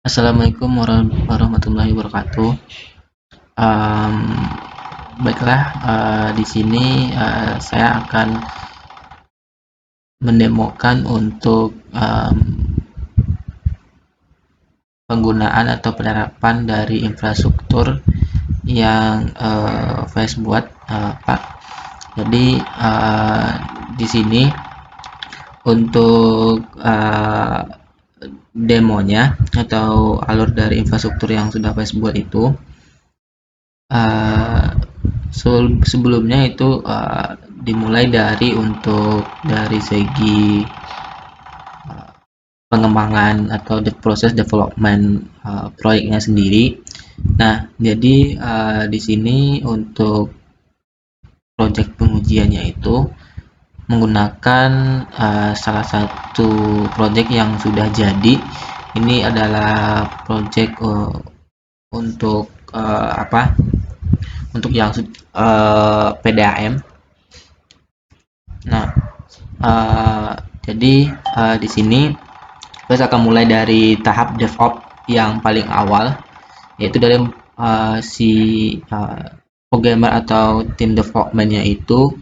Assalamualaikum warahmatullahi wabarakatuh. Em, Baiklah, di sini saya akan mendemokan untuk penggunaan atau penerapan dari infrastruktur yang Faiz buat, Pak. Jadi di sini untuk demonya atau alur dari infrastruktur yang sudah Faiz buat itu, sebelumnya itu dimulai dari segi pengembangan atau proses development proyeknya sendiri. Nah, jadi di sini untuk proyek pengujiannya itu menggunakan salah satu proyek yang sudah jadi. Ini adalah proyek untuk untuk yang PDAM. Nah, jadi di sini kita akan mulai dari tahap DevOps yang paling awal, yaitu dari si programmer atau tim development-nya itu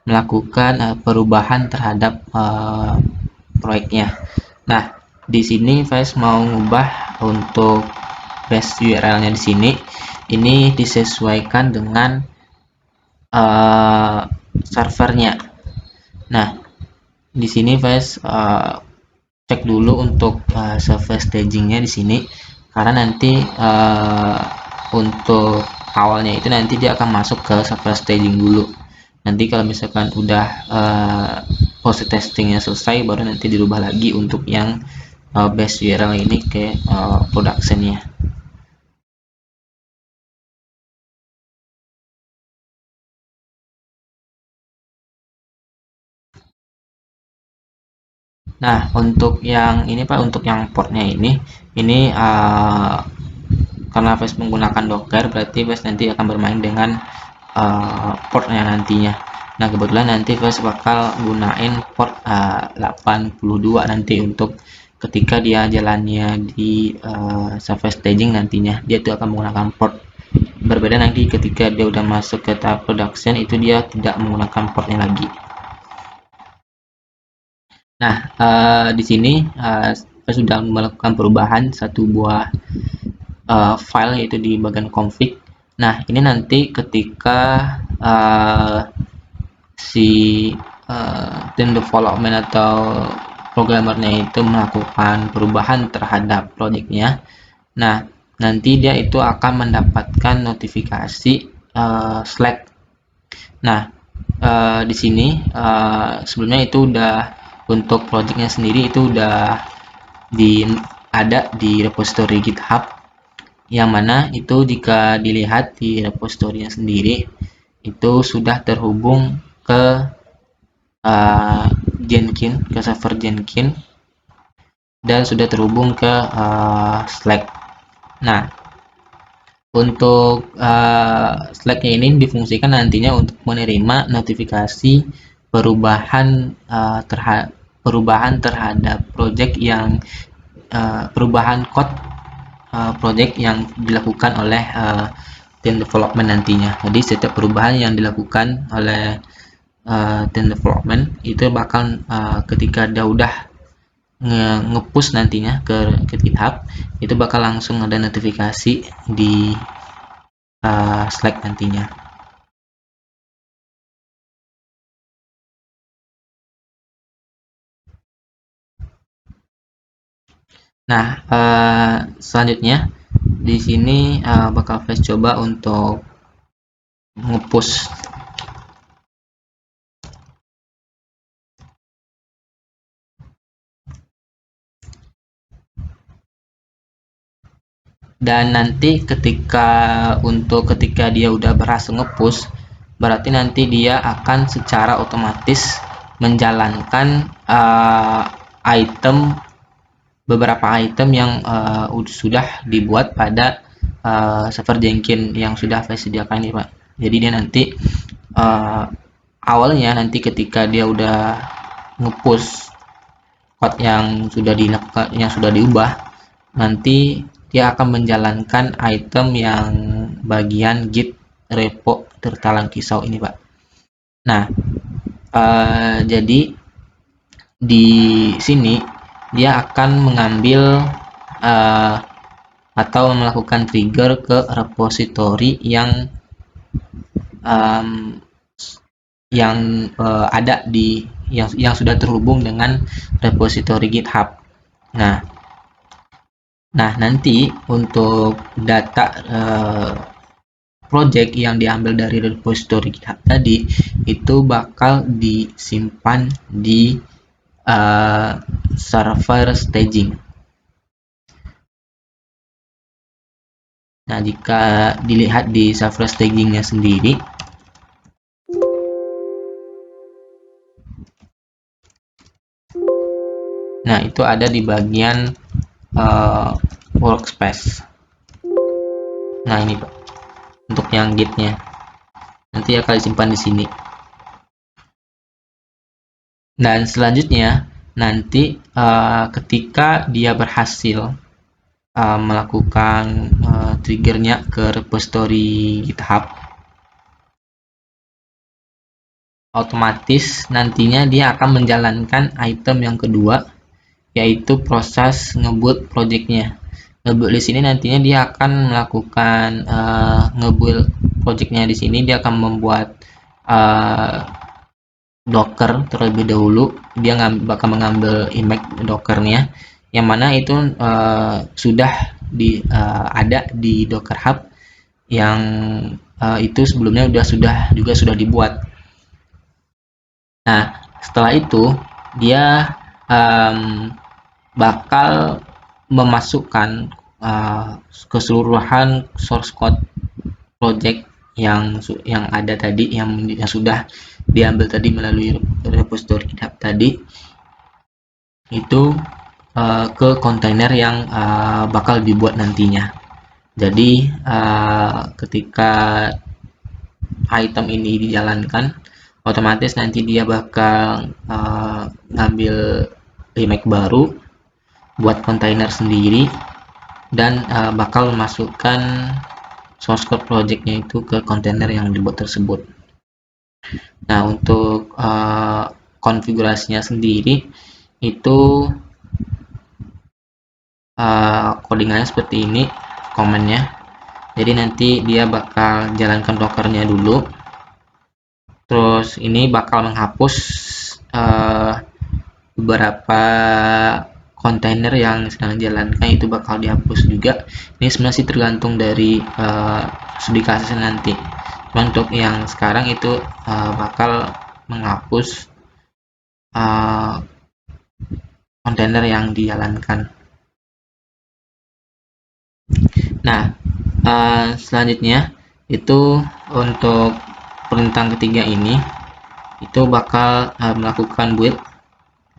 melakukan perubahan terhadap proyeknya. Nah, di sini Faiz mau ngubah untuk base URL-nya di sini. Ini disesuaikan dengan servernya. Nah, di sini Faiz cek dulu untuk server stagingnya di sini, karena nanti untuk awalnya itu nanti dia akan masuk ke server staging dulu. Nanti kalau misalkan udah proses testingnya selesai, baru nanti dirubah lagi untuk yang base URL ini ke productionnya. Nah, untuk yang ini Pak, untuk yang portnya ini karena Flash menggunakan Docker, berarti Flash nanti akan bermain dengan portnya nantinya. Nah, kebetulan nanti Flash bakal gunain port 82 nanti untuk ketika dia jalannya di server staging nantinya, dia itu akan menggunakan port. Berbeda nanti ketika dia udah masuk ke tahap production, itu dia tidak menggunakan portnya lagi. Nah, di sini saya sudah melakukan perubahan satu buah file, yaitu di bagian config. Nah, ini nanti ketika si tim development atau programmernya itu melakukan perubahan terhadap projectnya, nah nanti dia itu akan mendapatkan notifikasi Slack. Nah, di sini sebelumnya itu udah untuk projectnya sendiri itu udah ada di repository GitHub, yang mana itu jika dilihat di repositorinya sendiri itu sudah terhubung ke Jenkins, ke server Jenkins, dan sudah terhubung ke Slack. Nah, untuk Slack-nya ini difungsikan nantinya untuk menerima notifikasi perubahan terhadap project yang perubahan code project yang dilakukan oleh tim development nantinya. Jadi setiap perubahan yang dilakukan oleh tim development itu bakal ketika dia udah nge-push nantinya ke GitHub, itu bakal langsung ada notifikasi di Slack nantinya. Nah, selanjutnya di sini bakal Flash coba untuk nge-push. Dan nanti ketika dia udah berhasil nge-push, berarti nanti dia akan secara otomatis menjalankan beberapa item yang sudah dibuat pada server Jenkins yang sudah saya sediakan ini, Pak. Jadi dia nanti awalnya nanti ketika dia udah nge-push code yang sudah diubah, nanti dia akan menjalankan item yang bagian git repo tertalang kisau ini, Pak. Nah, jadi di sini dia akan mengambil atau melakukan trigger ke repository um, yang ada di yang sudah terhubung dengan repository GitHub. Nah, nanti untuk data project yang diambil dari repository GitHub tadi itu bakal disimpan di server staging. Nah, jika dilihat di server stagingnya sendiri, nah itu ada di bagian workspace. Nah, ini Pak, untuk yang gitnya nanti akan disimpan di sini. Dan selanjutnya nanti ketika dia berhasil melakukan triggernya ke repository GitHub, otomatis nantinya dia akan menjalankan item yang kedua, yaitu proses ngebuild projectnya. Ngebuild di sini nantinya dia akan melakukan ngebuild projectnya. Di sini dia akan membuat Docker terlebih dahulu. Dia bakal mengambil image Dockernya, yang mana itu sudah ada di Docker Hub, yang itu sebelumnya juga sudah dibuat. Nah, setelah itu dia bakal memasukkan keseluruhan source code project yang ada tadi, yang sudah diambil tadi melalui repository GitHub tadi, itu ke kontainer yang bakal dibuat nantinya. Jadi ketika item ini dijalankan, otomatis nanti dia bakal ngambil remake baru buat kontainer sendiri, dan bakal memasukkan source code projectnya itu ke kontainer yang dibuat tersebut. Nah, untuk konfigurasinya sendiri itu codingannya seperti ini, commandnya. Jadi nanti dia bakal jalankan dockernya dulu, terus ini bakal menghapus beberapa kontainer yang sedang dijalankan, itu bakal dihapus juga. Ini sebenarnya sih tergantung dari studi kasusnya nanti. Untuk yang sekarang itu bakal menghapus kontainer yang dijalankan. Nah, selanjutnya itu untuk perintah ketiga ini itu bakal melakukan build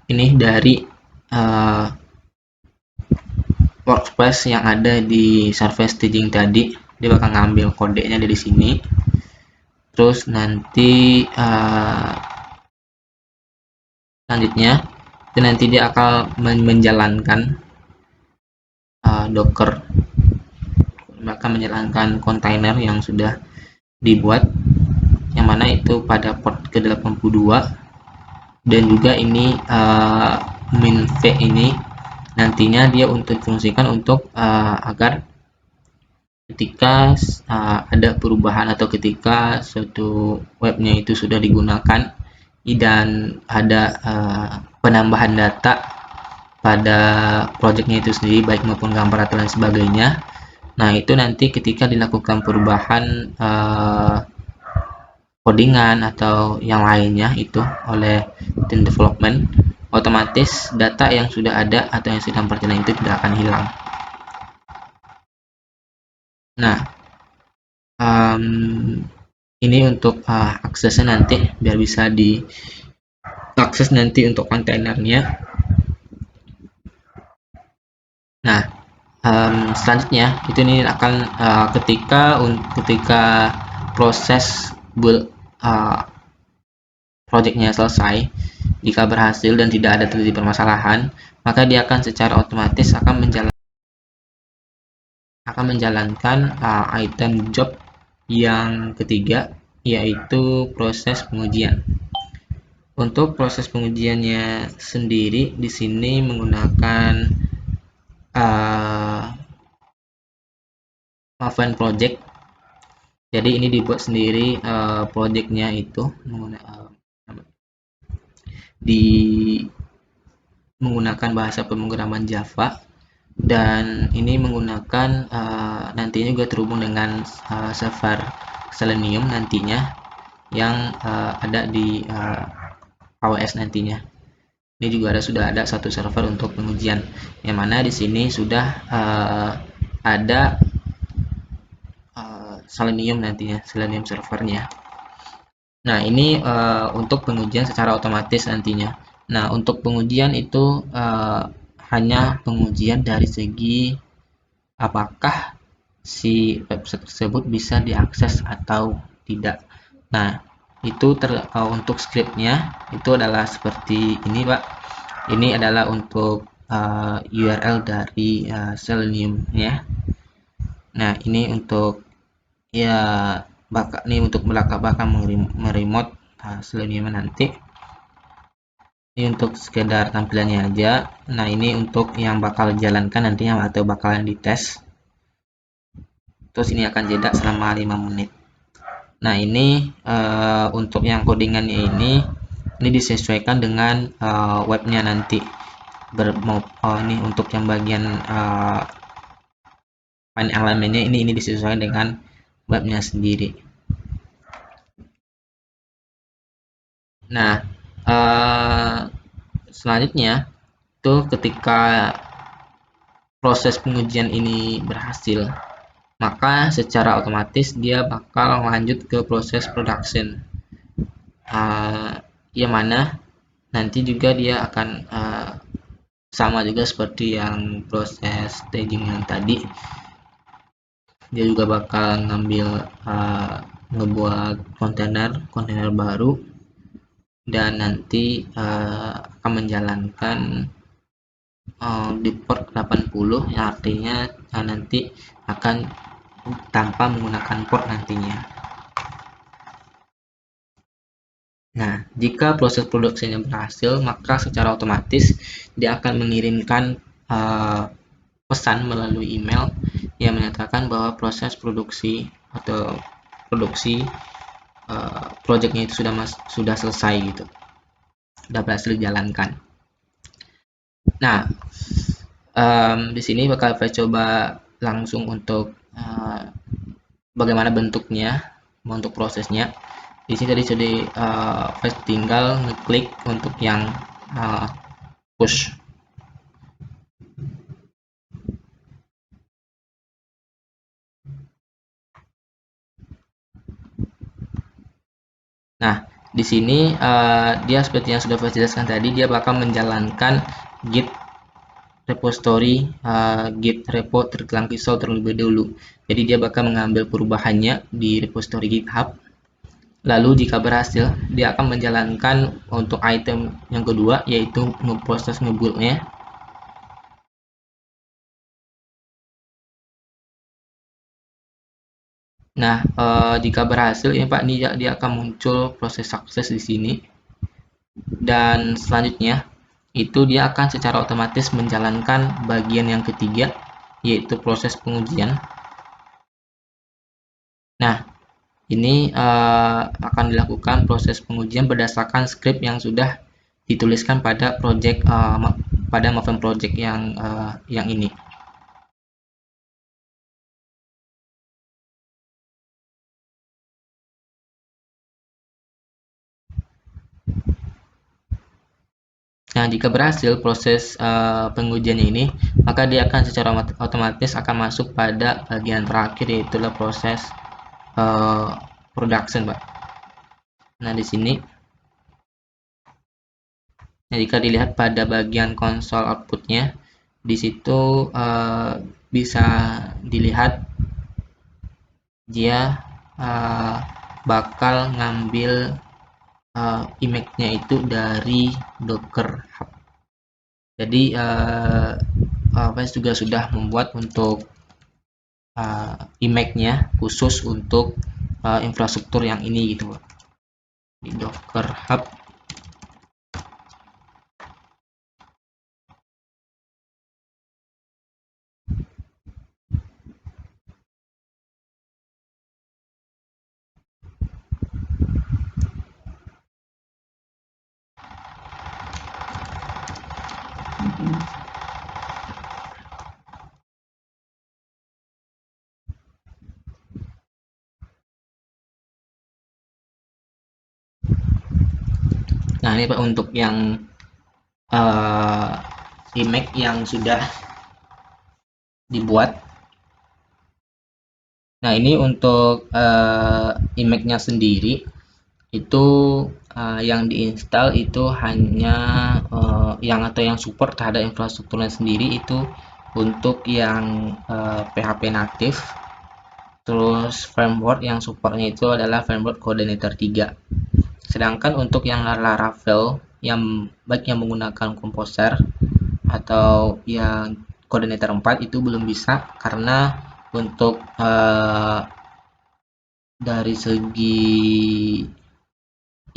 ini dari workspace yang ada di server staging tadi. Dia bakal ngambil kodenya dari sini, terus nanti selanjutnya itu nanti dia akan menjalankan Docker, maka menjalankan kontainer yang sudah dibuat, yang mana itu pada port ke-82, dan juga ini min_v ini nantinya dia untuk fungsikan untuk agar ketika ada perubahan atau ketika suatu webnya itu sudah digunakan dan ada penambahan data pada projectnya itu sendiri, baik maupun gambar atau lain sebagainya. Nah, itu nanti ketika dilakukan perubahan codingan atau yang lainnya itu oleh tim development, otomatis data yang sudah ada atau yang sedang berjalan itu tidak akan hilang. Nah, ini untuk aksesnya nanti biar bisa diakses nanti untuk kontainernya. Nah, selanjutnya itu ini akan ketika proses build projectnya selesai, jika berhasil dan tidak ada terjadi permasalahan, maka dia akan secara otomatis akan menjalankan akan menjalankan item job yang ketiga, yaitu proses pengujian. Untuk proses pengujiannya sendiri di sini menggunakan Maven project. Jadi ini dibuat sendiri projectnya itu menggunakan bahasa pemrograman Java, dan ini menggunakan nantinya juga terhubung dengan server Selenium nantinya yang ada di AWS nantinya. Ini juga sudah ada satu server untuk pengujian, yang mana di sini sudah ada Selenium nantinya, Selenium servernya. Nah, ini untuk pengujian secara otomatis nantinya. Nah, untuk pengujian itu hanya pengujian dari segi apakah si website tersebut bisa diakses atau tidak. Nah, itu untuk scriptnya itu adalah seperti ini, Pak. Ini adalah untuk URL dari Selenium ya. Nah, ini untuk ya ini untuk belakang meremote Selenium nanti. Ini untuk sekedar tampilannya aja. Nah, ini untuk yang bakal jalankan nantinya atau bakalan dites. Terus ini akan jeda selama 5 menit. Nah, ini untuk yang codingannya ini disesuaikan dengan webnya nanti. Ini untuk yang bagian main elemennya ini disesuaikan dengan webnya sendiri. Nah, selanjutnya itu ketika proses pengujian ini berhasil, maka secara otomatis dia bakal lanjut ke proses production, yang mana nanti juga dia akan sama juga seperti yang proses staging yang tadi. Dia juga bakal ngebuat kontainer baru, dan nanti akan menjalankan di port 80, yang artinya nanti akan tanpa menggunakan port nantinya. Nah, jika proses produksinya berhasil, maka secara otomatis dia akan mengirimkan pesan melalui email yang menyatakan bahwa proses produksi atau produksi projectnya itu sudah selesai gitu, sudah berhasil dijalankan. Nah, di sini bakal saya coba langsung untuk bagaimana bentuknya, untuk prosesnya. Di sini tadi sudah tinggal ngeklik untuk yang push. Nah, di sini dia seperti yang sudah saya jelaskan tadi, dia bakal menjalankan git repository git repo tergelang pisau terlebih dahulu. Jadi dia bakal mengambil perubahannya di repository GitHub. Lalu jika berhasil, dia akan menjalankan untuk item yang kedua, yaitu proses ngebuildnya. Nah, jika berhasil ya Pak, dia akan muncul proses sukses di sini. Dan selanjutnya itu dia akan secara otomatis menjalankan bagian yang ketiga, yaitu proses pengujian. Nah, ini akan dilakukan proses pengujian berdasarkan script yang sudah dituliskan pada pada Maven project yang ini. Nah, jika berhasil proses pengujiannya ini, maka dia akan secara otomatis akan masuk pada bagian terakhir, yaitu proses production, Pak. Nah, di sini, nah, jika dilihat pada bagian konsol outputnya, di situ bisa dilihat dia bakal ngambil image-nya itu dari Docker Hub. Jadi saya juga sudah membuat untuk image-nya khusus untuk infrastruktur yang ini gitu di Docker Hub. Nah ini Pak untuk yang image yang sudah dibuat. Nah ini untuk image-nya sendiri itu yang diinstal itu hanya yang atau yang support terhadap infrastrukturnya sendiri itu untuk yang PHP natif. Terus framework yang supportnya itu adalah framework Coordinator 3. Sedangkan untuk yang Laravel yang baik yang menggunakan Composer atau yang Coordinator 4 itu belum bisa karena untuk dari segi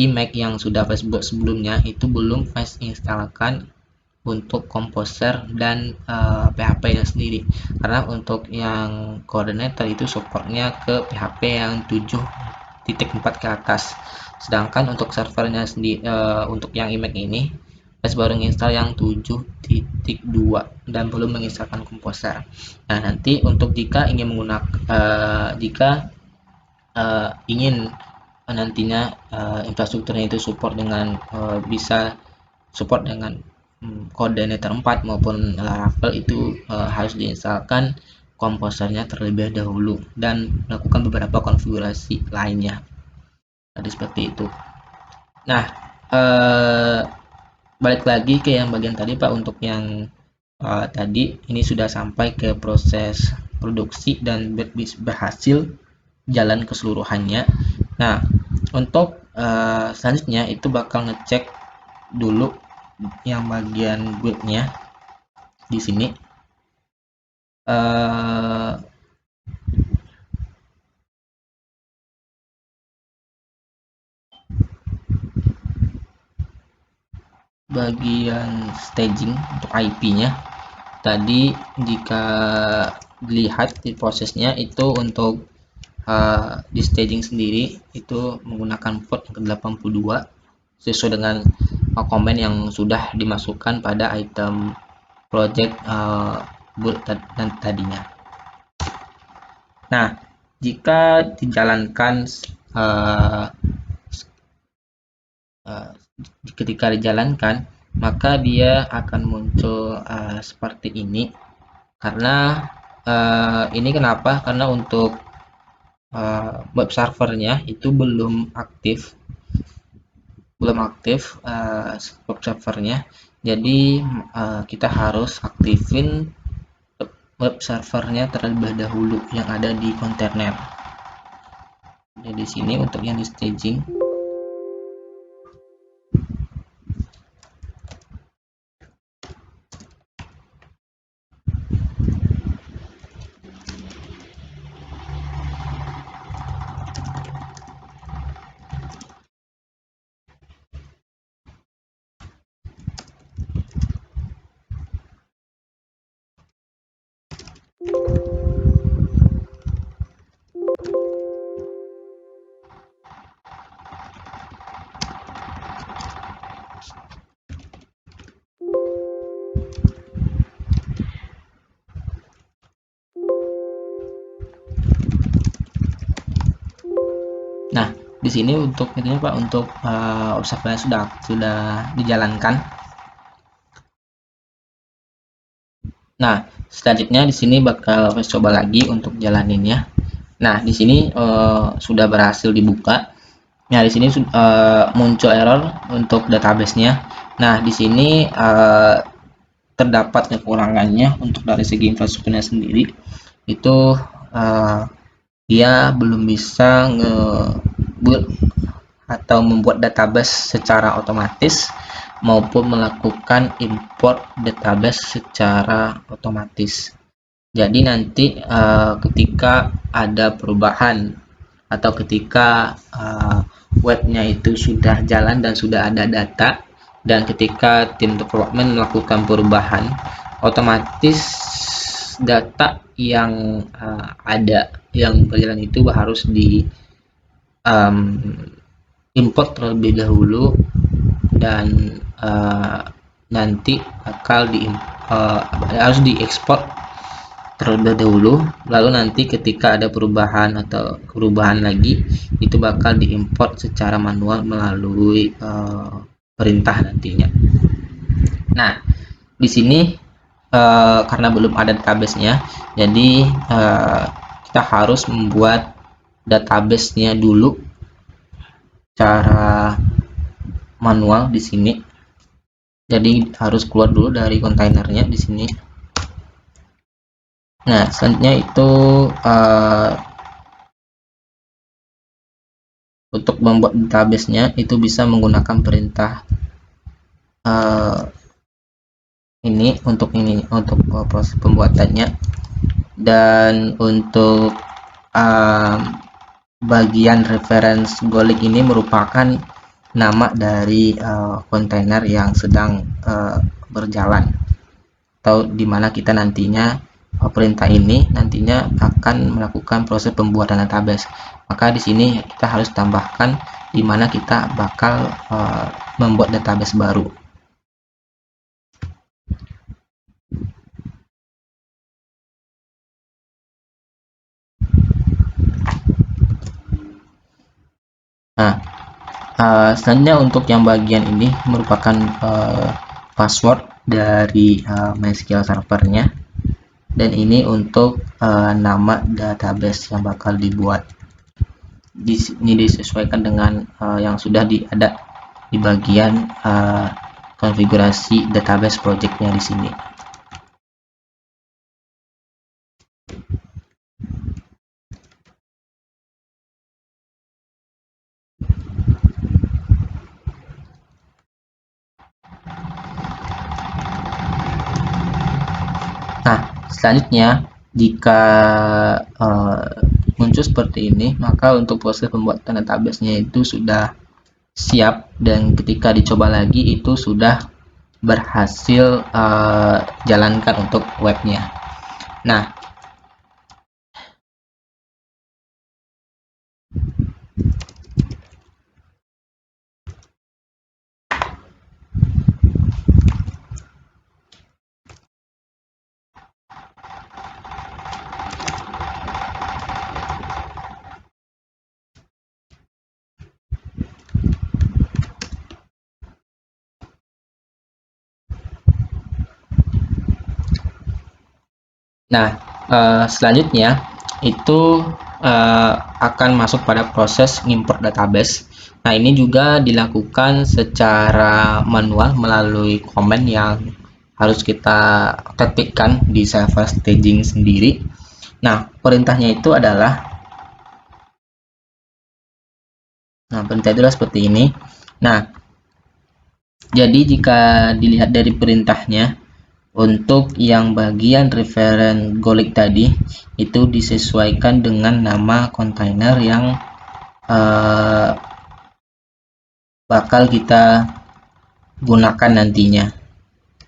image yang sudah Facebook sebelumnya itu belum Face instalkan untuk Composer dan PHP-nya sendiri, karena untuk yang coordinator itu supportnya ke PHP yang 7.4 ke atas, sedangkan untuk servernya sendiri untuk yang image ini Face baru menginstal yang 7.2 dan belum menginstalkan Composer. Nah nanti untuk jika ingin menggunakan ingin nantinya infrastrukturnya itu support dengan bisa support dengan Coordinator 4 maupun Laravel itu harus diinstalkan komposernya terlebih dahulu dan melakukan beberapa konfigurasi lainnya. Jadi seperti itu. Nah, balik lagi ke yang bagian tadi Pak, untuk yang tadi ini sudah sampai ke proses produksi dan berhasil jalan keseluruhannya. Nah, untuk selanjutnya itu bakal ngecek dulu yang bagian build-nya di sini. Bagian staging untuk IP-nya tadi jika dilihat di prosesnya itu untuk di staging sendiri itu menggunakan port yang ke-82 sesuai dengan komen yang sudah dimasukkan pada item project build dan tadinya. Nah, jika dijalankan ketika dijalankan maka dia akan muncul seperti ini, karena ini kenapa, karena untuk web servernya itu belum aktif web servernya, jadi kita harus aktifin web servernya terlebih dahulu yang ada di kontainer. Jadi di sini untuk yang di staging Nah, di sini untuk intinya Pak, untuk observasi sudah dijalankan. Nah, selanjutnya di sini bakal coba lagi untuk jalaninnya. Nah, di sini sudah berhasil dibuka. Nah, di sini muncul error untuk database-nya. Nah, di sini terdapat kekurangannya untuk dari segi infrastrukturnya sendiri. Itu dia belum bisa nge-build atau membuat database secara otomatis maupun melakukan import database secara otomatis. Jadi nanti ketika ada perubahan atau ketika webnya itu sudah jalan dan sudah ada data, dan ketika tim development melakukan perubahan, otomatis data yang ada yang berjalan itu harus di import terlebih dahulu, dan nanti bakal harus diekspor terlebih dahulu, lalu nanti ketika ada perubahan atau perubahan lagi, itu bakal diimport secara manual melalui perintah nantinya. Nah, di sini karena belum ada database-nya, jadi kita harus membuat database-nya dulu cara manual di sini. Jadi harus keluar dulu dari kontainernya di sini. Nah, selanjutnya itu untuk membuat database-nya itu bisa menggunakan perintah ini untuk proses pembuatannya. Dan untuk bagian reference Golik ini merupakan nama dari kontainer yang sedang berjalan, atau dimana kita nantinya perintah ini nantinya akan melakukan proses pembuatan database. Maka di sini kita harus tambahkan dimana kita bakal membuat database baru. Nah, selanjutnya untuk yang bagian ini merupakan password dari MySQL servernya, dan ini untuk nama database yang bakal dibuat. Ini disesuaikan dengan yang sudah ada di bagian konfigurasi database projectnya di sini. Nah, selanjutnya jika muncul seperti ini, maka untuk proses pembuatan database-nya itu sudah siap, dan ketika dicoba lagi itu sudah berhasil jalankan untuk webnya. Nah, selanjutnya itu akan masuk pada proses import database. Nah, ini juga dilakukan secara manual melalui command yang harus kita ketikkan di server staging sendiri. Nah, perintahnya itu adalah, perintah itu adalah seperti ini. Nah, jadi jika dilihat dari perintahnya, untuk yang bagian reference Golik tadi itu disesuaikan dengan nama kontainer yang bakal kita gunakan nantinya.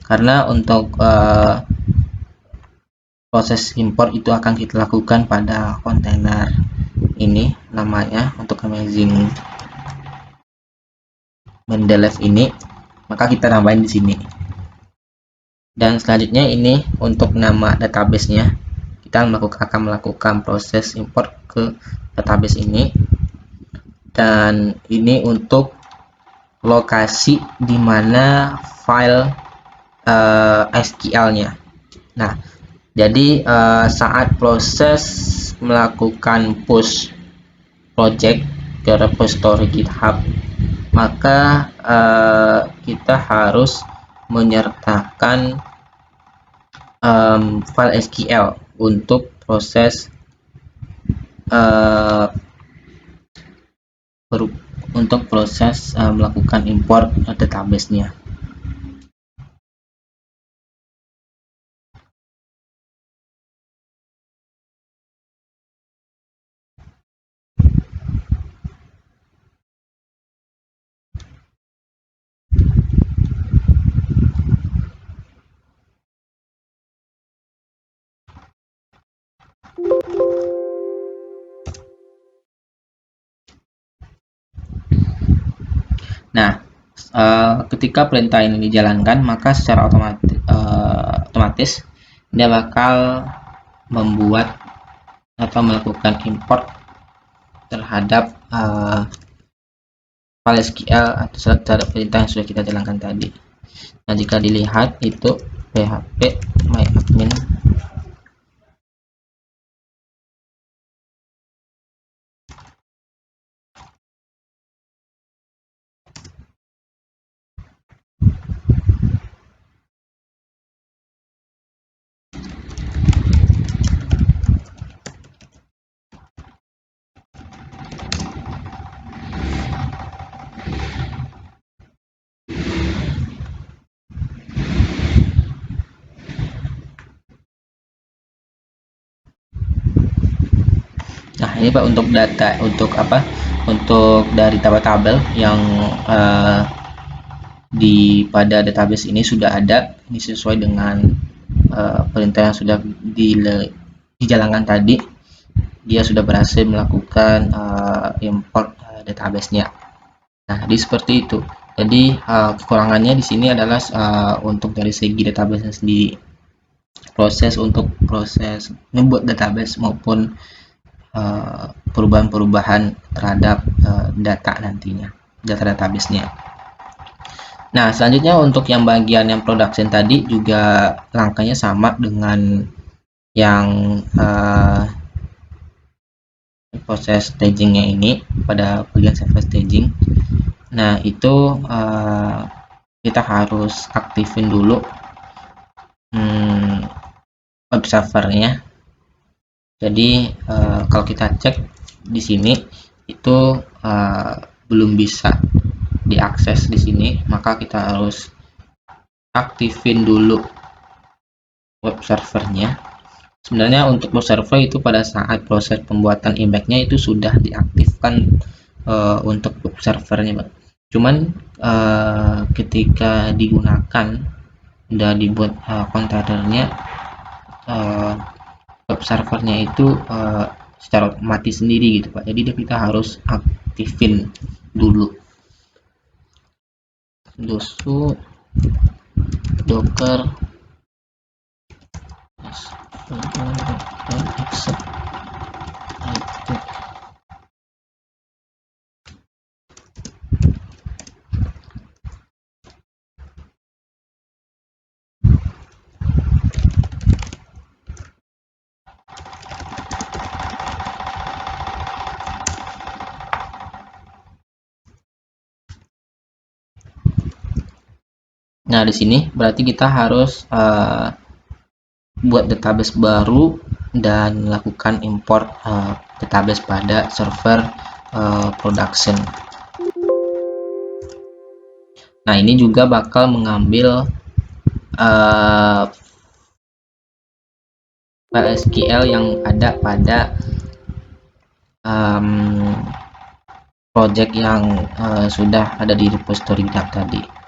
Karena untuk proses import itu akan kita lakukan pada kontainer ini, namanya untuk Amazing Mendeley ini, maka kita tambahin di sini. Dan selanjutnya ini untuk nama database-nya, kita akan melakukan proses import ke database ini, dan ini untuk lokasi di mana file SQL-nya. Nah, jadi saat proses melakukan push project ke repository GitHub, maka kita harus menyertakan file SQL untuk proses melakukan import database-nya. ketika perintah ini dijalankan, maka secara otomatis dia bakal membuat atau melakukan import terhadap file SQL atau terhadap perintah yang sudah kita jalankan tadi. Nah, jika dilihat itu php myadmin. Nah, ini Pak untuk data, untuk apa? Untuk dari tabel yang pada database ini sudah ada, ini sesuai dengan perintah yang sudah dijalankan tadi. Dia sudah berhasil melakukan import database-nya. Nah, jadi seperti itu. Jadi kekurangannya di sini adalah untuk dari segi database sendiri, proses membuat database maupun perubahan-perubahan terhadap data nantinya, data database-nya. Nah, selanjutnya untuk yang bagian yang production tadi juga langkahnya sama dengan yang proses stagingnya ini pada bagian server staging. Nah, itu kita harus aktifin dulu web servernya. Jadi kalau kita cek di sini itu belum bisa diakses di sini, maka kita harus aktifin dulu web servernya. Sebenarnya untuk web server itu pada saat proses pembuatan image-nya itu sudah diaktifkan untuk web servernya, Pak. Cuman ketika digunakan udah dibuat kontainernya, web servernya itu secara otomatis sendiri gitu Pak. Jadi kita harus aktifin dulu sudo docker accept. Nah, di sini berarti kita harus buat database baru dan lakukan import database pada server production. Nah, ini juga bakal mengambil file SQL yang ada pada project yang sudah ada di repository GitHub tadi.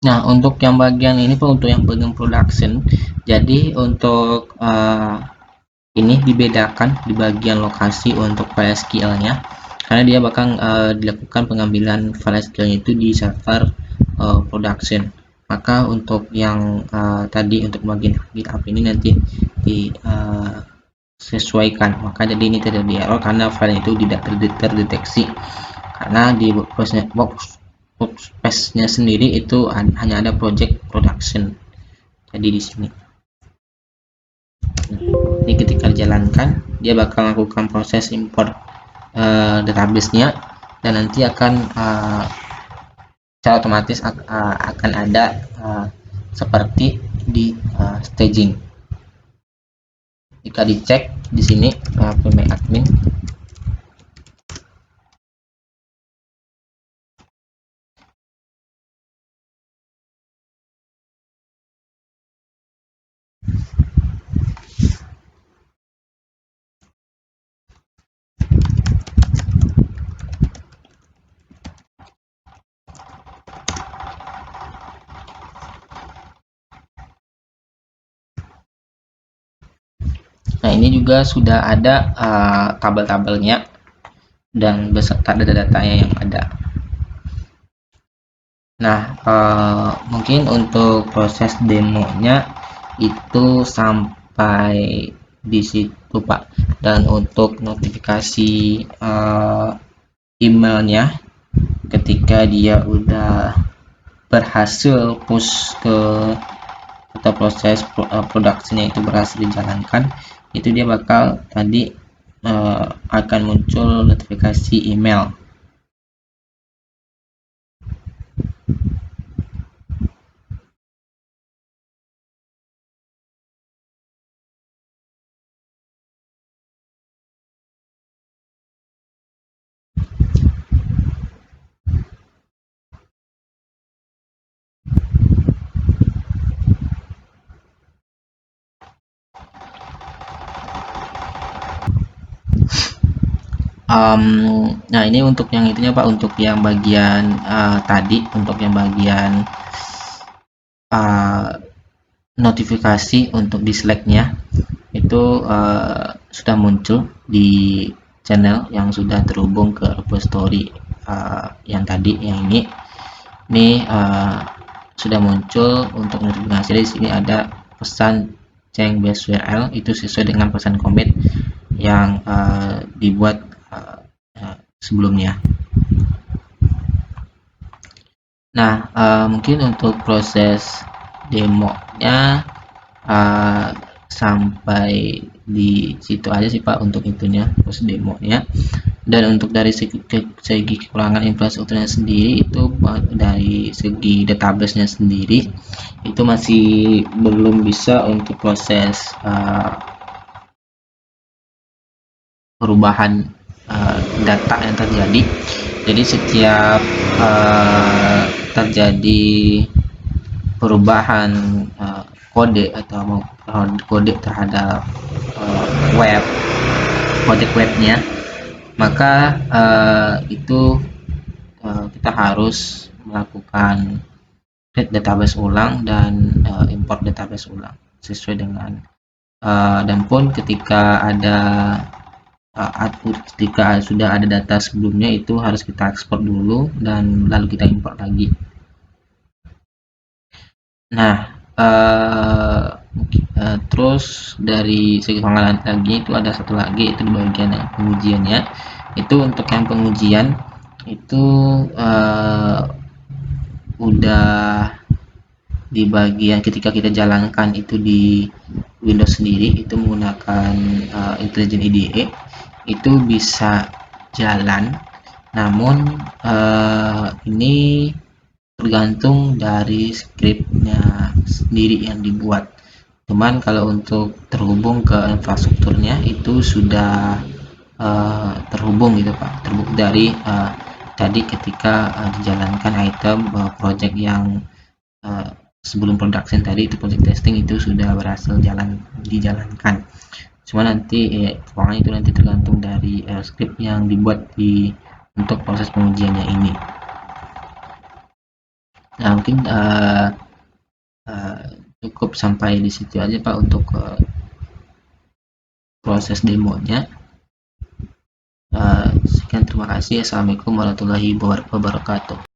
Nah, untuk yang bagian ini pun untuk yang bagian production, jadi untuk ini dibedakan di bagian lokasi untuk file SQL-nya, karena dia bakal dilakukan pengambilan file SQL-nya itu di server production. Maka untuk yang tadi untuk bagian GitHub ini nanti disesuaikan, maka jadi ini terjadi error karena file itu tidak terdeteksi, karena di workspace-nya sendiri itu hanya ada project production. Jadi di sini ini ketika dijalankan dia bakal melakukan proses import database-nya, dan nanti akan secara otomatis akan ada seperti di staging. Jika dicek di sini PMI admin, nah ini juga sudah ada tabel-tabelnya dan beserta data-datanya yang ada. Nah, mungkin untuk proses demonya itu sampai di situ Pak. Dan untuk notifikasi emailnya ketika dia udah berhasil push ke atau proses produksinya itu berhasil dijalankan, itu dia bakal tadi akan muncul notifikasi email. Nah ini untuk yang itunya Pak, untuk yang bagian tadi, untuk yang bagian notifikasi untuk di Slack-nya itu sudah muncul di channel yang sudah terhubung ke repository yang tadi, yang ini sudah muncul untuk notifikasi. Di sini ada pesan change base URL, itu sesuai dengan pesan commit yang dibuat sebelumnya. Nah, mungkin untuk proses demonya sampai di situ aja sih Pak untuk itunya, proses demonya. Dan untuk dari segi kekurangan infrastrukturnya sendiri itu dari segi database-nya sendiri itu masih belum bisa untuk proses perubahan data yang terjadi. Jadi setiap terjadi perubahan kode atau kode terhadap web project webnya, maka itu kita harus melakukan create database ulang dan import database ulang sesuai dengan dan pun ketika ada ketika sudah ada data sebelumnya itu harus kita ekspor dulu dan lalu kita import lagi. Nah, terus dari segi pengenalan lagi itu ada satu lagi, itu di bagian yang pengujiannya. Itu untuk yang pengujian itu udah di bagian ketika kita jalankan itu di Windows sendiri itu menggunakan Intelligent IDE itu bisa jalan, namun ini tergantung dari scriptnya sendiri yang dibuat. Cuman kalau untuk terhubung ke infrastrukturnya itu sudah terhubung gitu Pak, terhubung dari tadi ketika dijalankan item project yang sebelum production tadi, itu project testing itu sudah berhasil dijalankan. Cuma nanti keuangan itu nanti tergantung dari script yang dibuat untuk proses pengujiannya ini. Nah, mungkin cukup sampai di situ aja Pak untuk proses demonya. Sekian, terima kasih. Assalamualaikum warahmatullahi wabarakatuh.